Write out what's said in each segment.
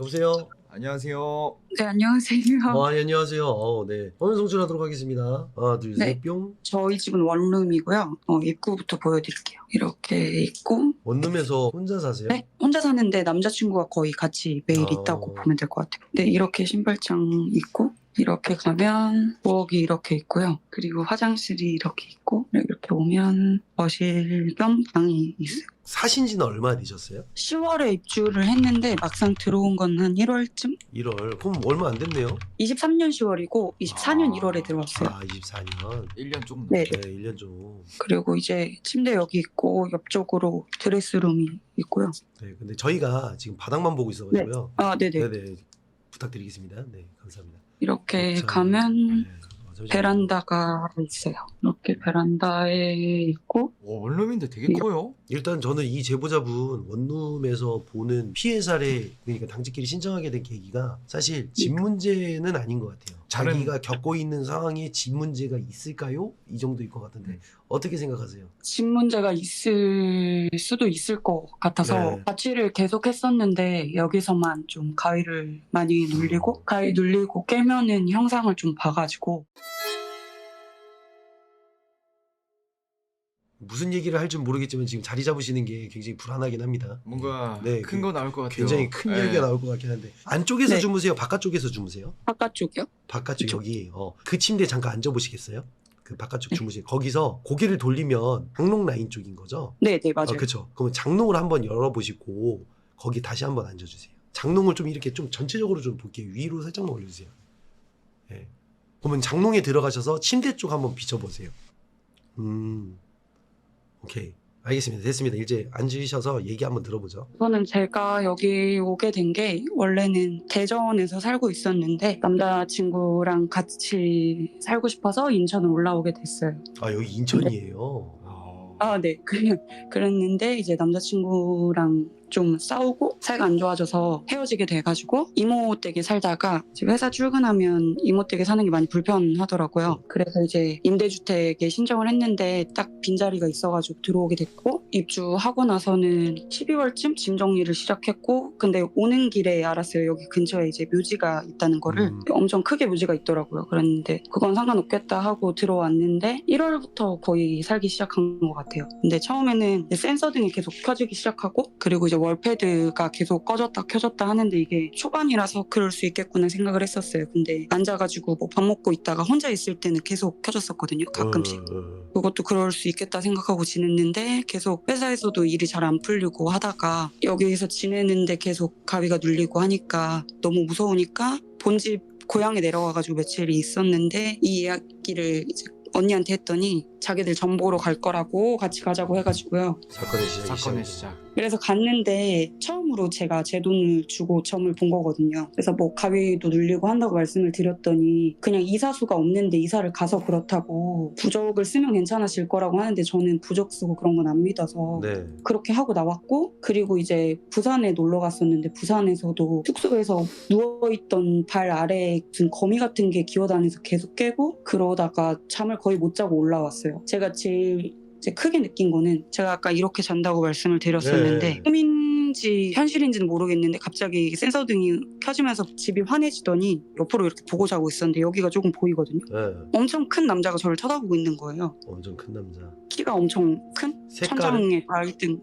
여보세요? 안녕하세요. 네, 안녕하세요. 네, 안녕하세요. 네. 화면 송출하도록 하겠습니다. 하나, 둘, 네. 셋, 뿅. 저희 집은 원룸이고요. 입구부터 보여드릴게요. 이렇게 있고, 원룸에서 혼자 사세요? 네, 혼자 사는데 남자친구가 거의 같이 매일 있다고 보면 될 것 같아요. 네, 이렇게 신발장 있고, 이렇게 가면 부엌이 이렇게 있고요. 그리고 화장실이 이렇게 있고, 이렇게 오면 거실 겸 방이 있어요. 사신 지는 얼마 되셨어요? 10월에 입주를 했는데 막상 들어온 건 한 1월쯤? 1월. 그럼 얼마 안 됐네요? 23년 10월이고 24년 아. 1월에 들어왔어요. 24년. 1년 조금 네. 네, 1년 좀. 그리고 이제 침대 여기 있고 옆쪽으로 드레스룸이 있고요. 네, 근데 저희가 지금 바닥만 보고 있어가지고요. 아, 네네. 네네. 부탁드리겠습니다. 네, 감사합니다. 이렇게 자, 가면 네. 잠시만요. 베란다가 있어요. 이렇게 베란다에 있고, 원룸인데 되게 커요. 일단 저는 이 제보자분 원룸에서 보는 피해 사례, 그러니까 당직끼리 신청하게 된 계기가 사실 집 문제는 아닌 것 같아요. 자기가 겪고 있는 상황에 집 문제가 있을까요? 이 정도일 것 같은데 어떻게 생각하세요? 집 문제가 있을 수도 있을 것 같아서 네. 자취를 계속 했었는데 여기서만 좀 가위를 많이 눌리고 가위 눌리고 깨면은 형상을 좀 봐가지고 무슨 얘기를 할지 모르겠지만 지금 자리 잡으시는 게 굉장히 불안하긴 합니다. 뭔가 네, 큰 거 나올 것 같아요. 굉장히 큰 네. 이야기가 나올 것 같긴 한데 안쪽에서 네. 주무세요? 바깥쪽에서 주무세요? 바깥쪽이요? 바깥쪽 그쵸. 여기 그 침대에 잠깐 앉아보시겠어요? 그 바깥쪽 네. 주무세요. 거기서 고개를 돌리면 장롱 라인 쪽인 거죠? 네네, 맞아요. 그렇죠. 그러면 장롱을 한번 열어보시고 거기 다시 한번 앉아주세요. 장롱을 좀 이렇게 좀 전체적으로 좀 볼게요. 위로 살짝만 올려주세요. 네. 그러면 장롱에 들어가셔서 침대 쪽 한번 비춰보세요. 오케이. 알겠습니다. 됐습니다. 이제 앉으셔서 얘기 한번 들어보죠. 저는 제가 여기 오게 된 게 원래는 대전에서 살고 있었는데 남자친구랑 같이 살고 싶어서 인천을 올라오게 됐어요. 아, 여기 인천이에요. 아, 네. 그냥 그랬는데 이제 남자친구랑 좀 싸우고 사이가 안 좋아져서 헤어지게 돼가지고 이모 댁에 살다가 이제 회사 출근하면 이모 댁에 사는 게 많이 불편하더라고요. 그래서 이제 임대주택에 신청을 했는데 딱 빈자리가 있어가지고 들어오게 됐고 입주하고 나서는 12월쯤 짐 정리를 시작했고 근데 오는 길에 알았어요. 여기 근처에 이제 묘지가 있다는 거를 엄청 크게 묘지가 있더라고요. 그랬는데 그건 상관없겠다 하고 들어왔는데 1월부터 거의 살기 시작한 것 같아요. 근데 처음에는 센서 등이 계속 켜지기 시작하고 그리고 이제 월패드가 계속 꺼졌다 켜졌다 하는데 이게 초반이라서 그럴 수 있겠구나 생각을 했었어요. 근데 앉아가지고 뭐 밥 먹고 있다가 혼자 있을 때는 계속 켜졌었거든요. 가끔씩. 그것도 그럴 수 있겠다 생각하고 지냈는데 계속 회사에서도 일이 잘 안 풀리고 하다가 여기서 지내는데 계속 가위가 눌리고 하니까 너무 무서우니까 본집 고향에 내려와가지고 며칠 있었는데 이 이야기를 이제 언니한테 했더니 자기들 점 보러 갈 거라고 같이 가자고 해가지고요. 사건의 시작이 사건의 시작이죠. 시작. 그래서 갔는데 처음으로 제가 제 돈을 주고 점을 본 거거든요. 그래서 뭐 가위도 눌리고 한다고 말씀을 드렸더니 그냥 이사수가 없는데 이사를 가서 그렇다고 부적을 쓰면 괜찮아질 거라고 하는데 저는 부적 쓰고 그런 건 안 믿어서 네. 그렇게 하고 나왔고 그리고 이제 부산에 놀러 갔었는데 부산에서도 숙소에서 누워있던 발 아래에 무슨 거미 같은 게 기어다니면서 계속 깨고 그러다가 잠을 거의 못 자고 올라왔어요. 제가 제일 이제 크게 느낀 거는 제가 아까 이렇게 잔다고 말씀을 드렸었는데 네. 꿈인지 현실인지는 모르겠는데 갑자기 센서 등이 켜지면서 집이 환해지더니 옆으로 이렇게 보고 자고 있었는데 여기가 조금 보이거든요. 네. 엄청 큰 남자가 저를 쳐다보고 있는 거예요. 엄청 큰 남자. 키가 엄청 큰? 색깔은 천장에 닿을등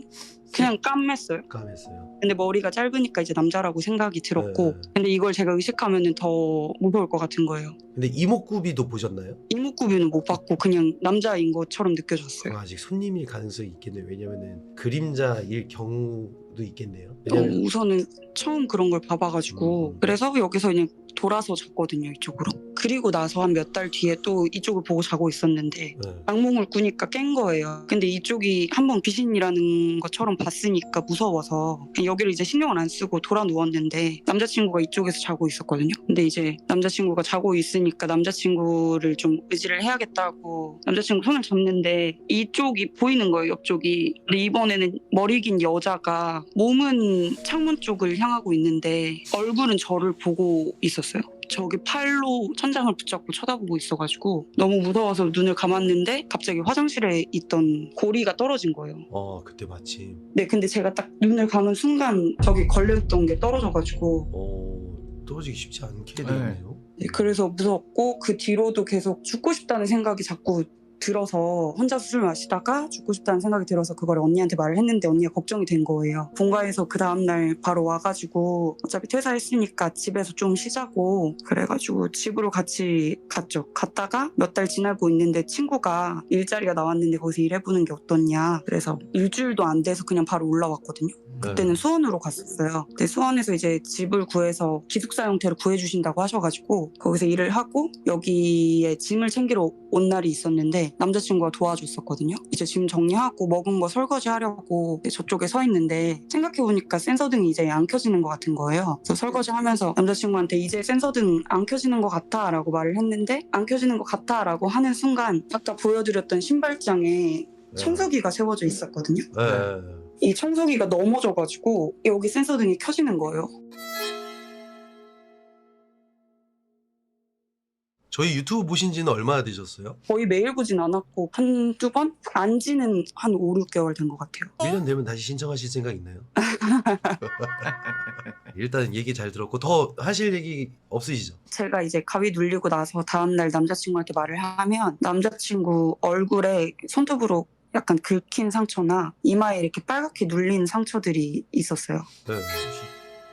그냥 까맸어요. 까맸어요. 근데 머리가 짧으니까 이제 남자라고 생각이 들었고 네. 근데 이걸 제가 의식하면 더 무서울 것 같은 거예요. 근데 이목구비도 보셨나요? 이목구비는 못 봤고 그냥 남자인 것처럼 느껴졌어요. 아직 손님일 가능성이 있겠네요. 왜냐면은 그림자일 경우도 있겠네요. 왜냐면 우선은 처음 그런 걸 봐봐가지고 그래서 여기서 그냥 돌아서 잤거든요, 이쪽으로. 그리고 나서 한 몇 달 뒤에 또 이쪽을 보고 자고 있었는데 네. 악몽을 꾸니까 깬 거예요. 근데 이쪽이 한번 귀신이라는 것처럼 봤으니까 무서워서 그냥 여기를 이제 신경을 안 쓰고 돌아 누웠는데 남자친구가 이쪽에서 자고 있었거든요. 근데 이제 남자친구가 자고 있으니까 남자친구를 좀 의지를 해야겠다고 남자친구 손을 잡는데 이쪽이 보이는 거예요, 옆쪽이. 근데 이번에는 머리 긴 여자가 몸은 창문 쪽을 향하고 있는데 얼굴은 저를 보고 있었어요. 저기 팔로 천장을 붙잡고 쳐다보고 있어가지고 너무 무서워서 눈을 감았는데 갑자기 화장실에 있던 고리가 떨어진 거예요. 그때 마침. 네, 근데 제가 딱 눈을 감은 순간 저기 걸려있던 게 떨어져가지고 떨어지기 쉽지 않게 네. 되네요. 네, 그래서 무서웠고 그 뒤로도 계속 죽고 싶다는 생각이 자꾸 들어서 혼자 술 마시다가 죽고 싶다는 생각이 들어서 그걸 언니한테 말을 했는데 언니가 걱정이 된 거예요. 본가에서 그 다음날 바로 와가지고 어차피 퇴사했으니까 집에서 좀 쉬자고 그래가지고 집으로 같이 갔죠. 갔다가 몇 달 지나고 있는데 친구가 일자리가 나왔는데 거기서 일해보는 게 어떻냐 그래서 일주일도 안 돼서 그냥 바로 올라왔거든요. 그때는 수원으로 갔었어요. 근데 수원에서 이제 집을 구해서 기숙사 형태로 구해주신다고 하셔가지고 거기서 일을 하고 여기에 짐을 챙기러 온 날이 있었는데 남자친구가 도와줬었거든요. 이제 짐 정리하고 먹은 거 설거지 하려고 저쪽에 서 있는데 생각해보니까 센서등이 이제 안 켜지는 것 같은 거예요. 그래서 설거지 하면서 남자친구한테 이제 센서등 안 켜지는 것 같아 라고 말을 했는데 안 켜지는 것 같아 라고 하는 순간 아까 보여드렸던 신발장에 청소기가 세워져 있었거든요. 이 청소기가 넘어져가지고 여기 센서등이 켜지는 거예요. 저희 유튜브 보신 지는 얼마나 되셨어요? 거의 매일 보진 않았고 한두 번? 안 지는 한 5, 6개월 된 것 같아요. 1년 되면 다시 신청하실 생각 있나요? 일단 얘기 잘 들었고 더 하실 얘기 없으시죠? 제가 이제 가위 눌리고 나서 다음날 남자친구한테 말을 하면 남자친구 얼굴에 손톱으로 약간 긁힌 상처나 이마에 이렇게 빨갛게 눌린 상처들이 있었어요. 네.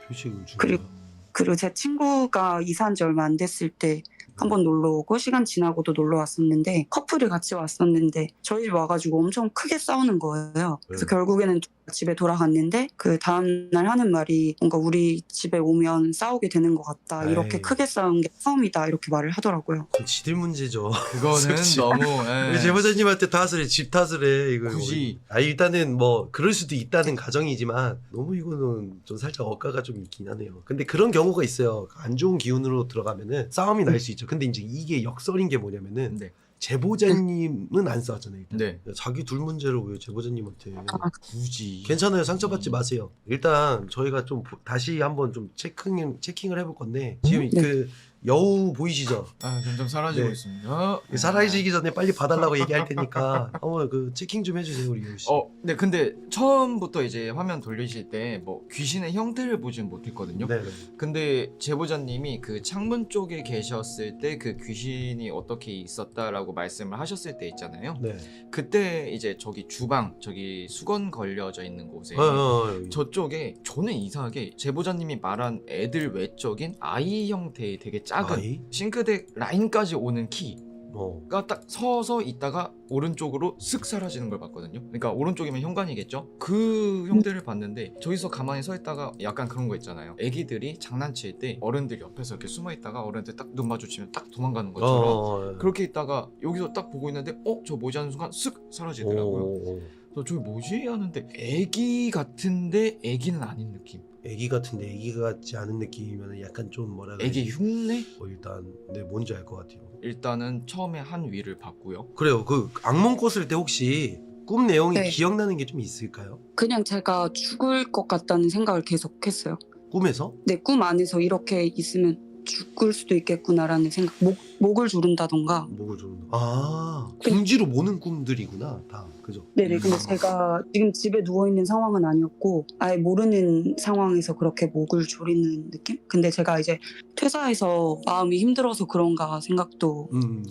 표식을 주고. 그리고 제 친구가 이사한 지 얼마 안 됐을 때 한번 놀러 오고 시간 지나고도 놀러 왔었는데 커플이 같이 왔었는데 저희 집 와가지고 엄청 크게 싸우는 거예요. 그래서 결국에는 집에 돌아갔는데 그 다음날 하는 말이 뭔가 우리 집에 오면 싸우게 되는 것 같다. 이렇게 에이. 크게 싸운 게 처음이다. 이렇게 말을 하더라고요. 그건 지들 문제죠. 그거는 솔직히. 너무 우리 제보자님한테 탓을 해, 집 탓을 해. 이거 굳이. 일단은 뭐 그럴 수도 있다는 가정이지만 너무 이거는 좀 살짝 억가가 좀 있긴 하네요. 근데 그런 경우가 있어요. 안 좋은 기운으로 들어가면은 싸움이 날 수 있죠. 근데 이제 이게 역설인 게 뭐냐면은 네. 제보자님은 안 싸웠잖아요. 일단. 네. 자기 둘 문제로 왜 제보자님한테 굳이. 괜찮아요. 상처받지 마세요. 일단 저희가 좀 다시 한번 좀 체킹을 해볼 건데 지금 네. 그 여우 보이시죠? 점점 사라지고 네. 있습니다. 사라지기 전에 빨리 봐달라고 얘기할 테니까 한번 그 체킹 좀 해주세요 우리 여우 씨. 네, 근데 처음부터 이제 화면 돌리실 때 뭐 귀신의 형태를 보진 못했거든요. 네. 근데 제보자님이 그 창문 쪽에 계셨을 때 그 귀신이 어떻게 있었다라고 말씀을 하셨을 때 있잖아요. 네. 그때 이제 저기 주방, 저기 수건 걸려져 있는 곳에 저쪽에 저는 이상하게 제보자님이 말한 애들 외적인 아이 형태의 되게 작은 아이? 싱크대 라인까지 오는 키가 어. 딱 서서 있다가 오른쪽으로 쓱 사라지는 걸 봤거든요. 그러니까 오른쪽이면 현관이겠죠. 그 형태를 봤는데 저기서 가만히 서 있다가 약간 그런 거 있잖아요. 애기들이 장난칠 때 어른들 옆에서 이렇게 숨어 있다가 어른들 딱 눈 마주치면 딱 도망가는 것처럼 그렇게 있다가 여기서 딱 보고 있는데 저 뭐지 하는 순간 쓱 사라지더라고요. 그래서 저기 뭐지 하는데 애기 같은데 애기는 아닌 느낌. 애기 같은데 애기 같지 않은 느낌이면 약간 좀 뭐라 그래? 애기 흉내? 일단 네 뭔지 알 것 같아요. 일단은 처음에 한 위를 봤고요. 그래요. 그 악몽 꿨을 때 혹시 꿈 내용이 네. 기억나는 게 좀 있을까요? 그냥 제가 죽을 것 같다는 생각을 계속 했어요. 꿈에서? 내 꿈 안에서 이렇게 있으면 죽을 수도 있겠구나라는 생각. 목을 조른다던가. 목을 조른다. 궁지로 모는 꿈들이구나 다. 그죠? 네네. 근데 제가 지금 집에 누워있는 상황은 아니었고 아예 모르는 상황에서 그렇게 목을 조리는 느낌? 근데 제가 이제 퇴사해서 마음이 힘들어서 그런가 생각도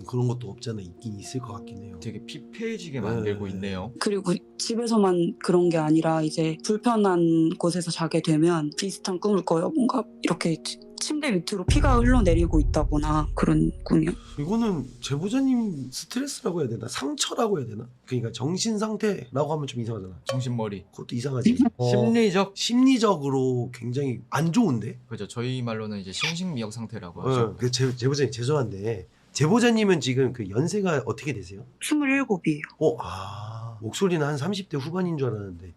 그런 것도 없잖아. 있긴 있을 것 같긴 해요. 되게 피폐해지게 만들고 있네요. 그리고 집에서만 그런 게 아니라 이제 불편한 곳에서 자게 되면 비슷한 꿈을 꿔요. 뭔가 이렇게 침대 밑으로 피가 흘러내리고 있다거나 그런 꿈이요. 이거는 제보자님 스트레스라고 해야 되나? 상처라고 해야 되나? 그러니까 정신 상태라고 하면 좀 이상하잖아. 정신머리. 그것도 이상하지. 심리적으로 굉장히 안 좋은데? 그죠. 저희 말로는 이제 심신미역 상태라고 하죠. 그 제보자님 죄송한데 제보자님은 지금 그 연세가 어떻게 되세요? 27이에요. 목소리는 한 30대 후반인 줄 알았는데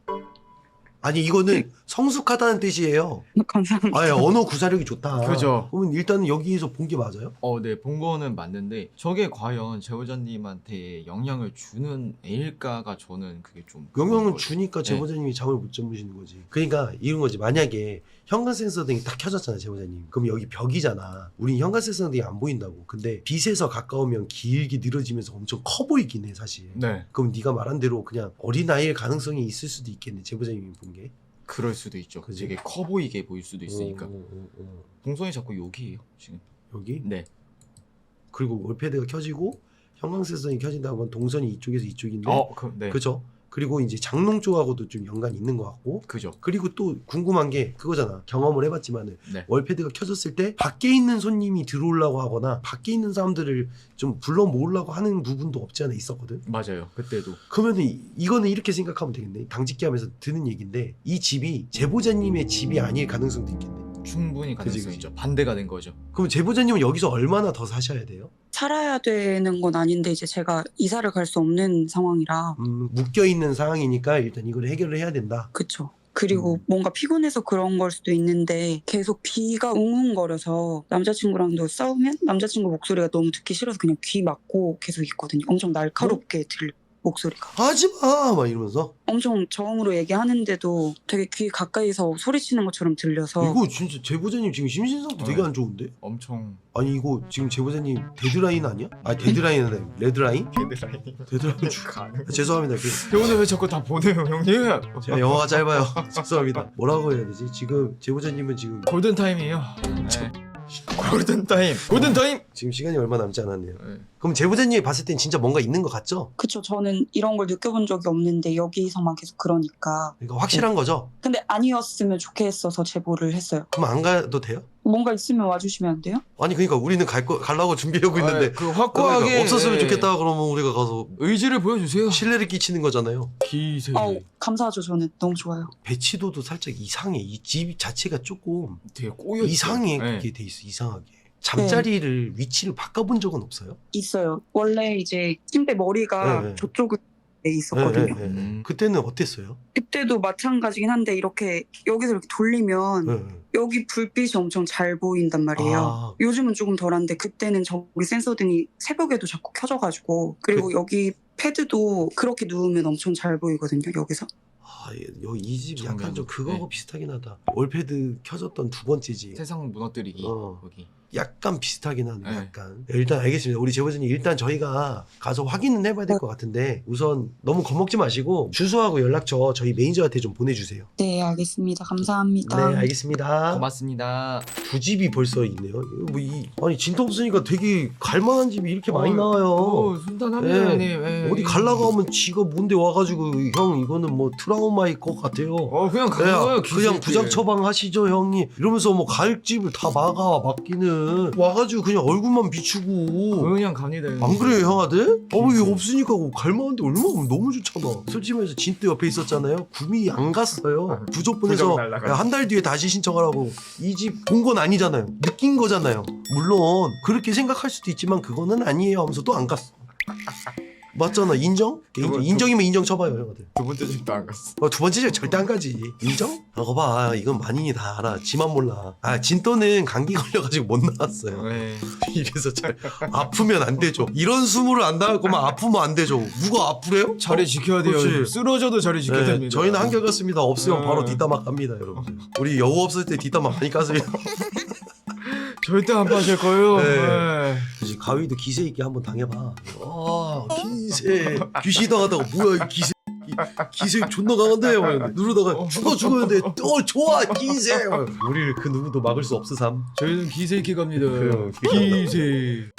아니 이거는 성숙하다는 뜻이에요. 감사합니다. 아, 언어 구사력이 좋다. 그죠. 그러면 일단은 여기에서 본 게 맞아요? 네, 본 거는 맞는데 저게 과연 제보자님한테 영향을 주는 애일까가 저는 그게 좀 영향을 그런 주니까 네. 제보자님이 잠을 못 주무시는 거지. 그러니까 이런 거지. 만약에 현관 센서 등이 딱 켜졌잖아, 제보자님. 그럼 여기 벽이잖아. 우린 현관 센서 등이 안 보인다고. 근데 빛에서 가까우면 길게 늘어지면서 엄청 커 보이긴 해, 사실. 네, 그럼 네가 말한 대로 그냥 어린아이일 가능성이 있을 수도 있겠네, 제보자님이 본 게. 그럴 수도 있죠. 그지? 되게 커 보이게 보일 수도 있으니까. 어. 동선이 자꾸 여기에요 지금. 여기? 네, 그리고 월패드가 켜지고 형광 센서등이 켜진다는 건 동선이 이쪽에서 이쪽인데. 네, 그죠? 그리고 이제 장롱 쪽하고도 좀 연관이 있는 것 같고. 그죠. 그리고 또 궁금한 게 그거잖아. 경험을 해봤지만은 네, 월패드가 켜졌을 때 밖에 있는 손님이 들어오려고 하거나 밖에 있는 사람들을 좀 불러 모으려고 하는 부분도 없지 않아 있었거든. 맞아요. 그때도. 그러면 이거는 이렇게 생각하면 되겠네. 당직기 하면서 드는 얘기인데 이 집이 제보자님의 집이 아닐 가능성도 있겠네. 충분히 그지, 가능성이 있죠. 반대가 된 거죠. 그럼 제보자님은 여기서 얼마나 더 사셔야 돼요? 살아야 되는 건 아닌데 이제 제가 이사를 갈 수 없는 상황이라 묶여 있는 상황이니까 일단 이걸 해결을 해야 된다. 그쵸. 그리고 뭔가 피곤해서 그런 걸 수도 있는데 계속 귀가 웅웅거려서 남자친구랑도 싸우면 남자친구 목소리가 너무 듣기 싫어서 그냥 귀 막고 계속 있거든요. 엄청 날카롭게 들려 목소리가. 하지마 막 이러면서. 엄청 저음으로 얘기하는데도 되게 귀 가까이서 소리치는 것처럼 들려서 이거 진짜 제보자님 지금 심신상태 되게 안 좋은데? 엄청 아니 이거 지금 제보자님 데드라인 아니야? 아 데드라인 아니라 레드라인? 헤드라인이 데드라인 가능. 죄송합니다. 오늘 왜 자꾸 다 보내요 형님? 제가 영어가 짧아요. 죄송합니다. 뭐라고 해야 되지? 지금 제보자님은 지금 골든 타임이에요. 네. 골든 타임. 골든 타임. 지금 시간이 얼마 남지 않았네요. 네. 그럼 제보자님이 봤을 땐 진짜 뭔가 있는 것 같죠? 그쵸. 저는 이런 걸 느껴본 적이 없는데 여기서만 계속 그러니까. 그러니까 확실한 거죠? 근데 아니었으면 좋겠어서 제보를 했어요. 그럼 안 가도 돼요? 뭔가 있으면 와주시면 안 돼요? 아니 그러니까 우리는 가려고 준비하고 있는데 그 확고하게 그러니까 없었으면 네. 좋겠다 그러면 우리가 가서 의지를 보여주세요. 신뢰를 끼치는 거잖아요. 기세. 감사하죠. 저는 너무 좋아요. 배치도도 살짝 이상해. 이 집 자체가 조금 되게 꼬여. 이상하게 네. 돼 있어. 이상하게. 잠자리를 위치를 바꿔본 적은 없어요? 있어요. 원래 이제 침대 머리가 네. 저쪽에 있었거든요. 네. 그때는 어땠어요? 그때도 마찬가지긴 한데 이렇게 여기서 이렇게 돌리면 네. 여기 불빛이 엄청 잘 보인단 말이에요. 아. 요즘은 조금 덜한데 그때는 저기 센서등이 새벽에도 자꾸 켜져가지고 그리고 여기 패드도 그렇게 누우면 엄청 잘 보이거든요. 여기서. 아, 이 집 약간 정면. 좀 그거하고 네. 비슷하긴 하다. 월패드 켜졌던 두 번째지. 세상 무너뜨리기. 어. 거기. 약간 비슷하긴 하네. 네. 약간. 일단 알겠습니다. 우리 제보자님 일단 저희가 가서 확인은 해봐야 될 것 같은데 우선 너무 겁먹지 마시고 주소하고 연락처 저희 매니저한테 좀 보내주세요. 네, 알겠습니다. 감사합니다. 네, 알겠습니다. 고맙습니다. 두 집이 벌써 있네요. 이거 아니 진짜 없으니까 되게 갈만한 집이 이렇게 많이 나와요. 순탄합니다. 네. 형님. 어디 갈라고 하면 지가 뭔데 와가지고 형 이거는 뭐 트라우마일 것 같아요. 그냥 가는 거예요. 그냥 부장 처방하시죠 형님 이러면서 뭐 갈 집을 다 막기는 와가지고 그냥 얼굴만 비추고 그냥 갑니다. 안 그래요 형아들? 이게 없으니까 갈만한데 얼마나 너무 좋잖아. 솔직히 말해서 진도 옆에 있었잖아요. 구미 안 갔어요. 부족 보내서 부족 날라가. 한 달 뒤에 다시 신청하라고. 이 집 본 건 아니잖아요. 느낀 거잖아요. 물론 그렇게 생각할 수도 있지만 그거는 아니에요 하면서 또 안 갔어. 맞잖아. 인정? 인정이면 인정 쳐봐요 형아들. 두 번째 집도 안 갔어. 두 번째 집 절대 안 가지. 인정? 거봐 이건 만인이 다 알아. 지만 몰라. 진또는 감기 걸려가지고 못 나왔어요. 네. 이래서 잘 아프면 안 되죠. 이런 수모를 안 당할 거면 아프면 안 되죠. 누가 아프래요? 자리 지켜야 돼요. 그렇지. 쓰러져도 자리 지켜야 네, 됩니다. 저희는 한결같습니다. 없으면 네. 바로 뒷담화 깝니다 여러분. 우리 여우 없을 때 뒷담화 많이 까세요. 절대 안 빠질 거예요. 네. 네. 그치, 가위도 기세 있게 한번 당해봐. 기세 귀신 당하다가 뭐야 이 기세. 기세 존나 강한데 누르다가 죽었는데 좋아 기세. 우리를 그 누구도 막을 수 없으삼. 저희는 기세 있게 갑니다. 그래요. 기세.